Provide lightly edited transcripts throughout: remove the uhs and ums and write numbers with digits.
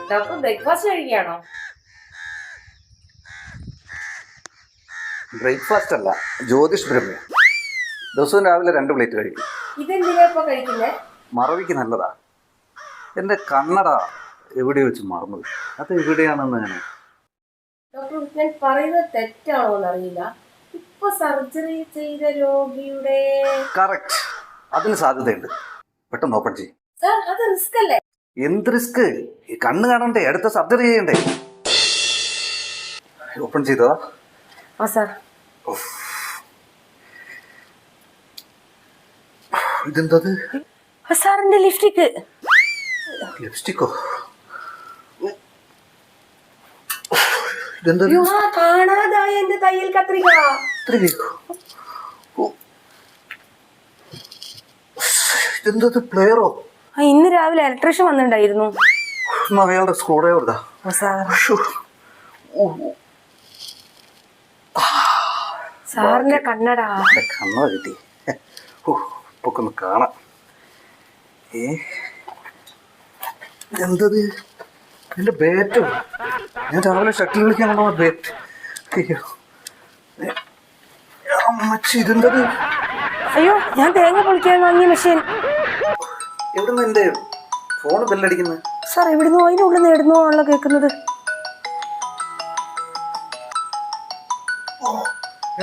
Doctor breakfast കഴിക്കുകയാണോ? Breakfast അല്ല, ജ്യോതിഷ് ബ്രഹ്മ. ദിവസവും രാവിലെ 2 പ്ലേറ്റ് കഴിക്കും. ഇതെന്തിനാ ഇപ്പൊ കഴിക്കുന്നേ? മറവിക്ക് നല്ലതാ. എൻ്റെ കണ്ണട എവിടെ വെച്ച് മറന്നു, അത് എവിടെയാണെന്ന് ഞാൻ. ഡോക്ടർ, ഞാൻ പറയുന്നത് തെറ്റാണോ എന്നറിയില്ല. ഇപ്പൊ സർജറി ചെയ്ത രോഗിയുടെ കറക്റ്റ്, അതിന് സാധ്യതയുണ്ട്. പെട്ടെന്ന് ഓപ്പൺ ചെയ്യും. സാർ, അത് റിസ്ക് അല്ലേ? എന്ത് റിസ്ക്? ഈ കണ്ണ് കാണണ്ടേ, അടുത്ത സർജറി ചെയ്യണ്ടേ. ഓപ്പൺ ചെയ്തതാ. ആ സാർ. ഇതെന്തത്? സാറിന്റെ ലിപ്സ്റ്റിക്ക്. ലിപ്സ്റ്റിക്കോ? ഇതെന്തത്? കാണാതായ എന്റെ തയ്യൽ കത്രിക. ഇതെന്തത്? പ്ലെയറോ? ഇന്ന് രാവിലെ ഇലക്ട്രീഷ്യൻ വന്നിട്ടുണ്ടായിരുന്നു. അയാളുടെ സ്ക്രൂ ഡ്രൈവർ. സാറിന്റെ കണ്ണട. കണ്ണട കിട്ടി. ഒന്ന് കാണാം. എന്തത്? എന്റെ ബാറ്റോ? ഞാൻ രാവിലെ ഷട്ടിൽ കളിക്കാൻ കൊണ്ടുപോകുന്ന ബാറ്റ്. അയ്യോ അമ്മച്ചി, ഇതെന്തത്? അയ്യോ, ഞാൻ തേങ്ങ പൊളിക്കാൻ വാങ്ങിയ മെഷീൻ. എവിടുന്ന് എന്റെ ഫോൺ ബെല്ലടിക്കുന്നത്? സാർ, എവിടുന്നോ അതിന്റെ ഉള്ളിൽ നിന്ന് എവിടുന്നോ ആണല്ലോ കേൾക്കുന്നത്.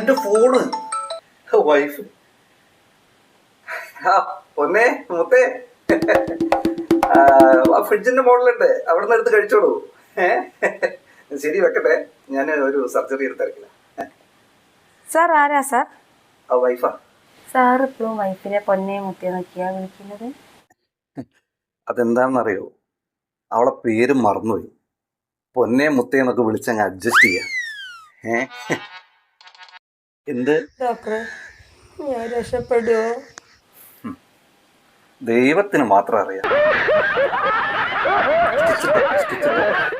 എന്റെ ഫോണ്. വൈഫ്. പൊന്നെ മുത്തേ, ആ ഫ്രിഡ്ജിന്റെ മോഡലുണ്ട്, അവിടെ നിന്ന് എടുത്ത് കഴിച്ചോളൂ. ശരി, വെക്കട്ടെ. ഞാൻ ഒരു സർജറി എടുത്തിറക്കില്ല. സാർ ആരാ സാർ? ആ വൈഫാ. സാർ ഇപ്പോഴും വൈഫിനെ പൊന്നെ മുത്തേ നോക്കിയാ വിളിക്കുന്നത്? അതെന്താണെന്നറിയോ, അവളെ പേര് മറന്നുപോയി. പൊന്നെ മുത്തേ എന്നൊക്കെ വിളിച്ചങ്ങ് അഡ്ജസ്റ്റ് ചെയ്യാം. എന്ത് ഡോക്ടർ, ഞാൻ രക്ഷപ്പെടുവോ? ദൈവത്തിന് മാത്രം അറിയാം.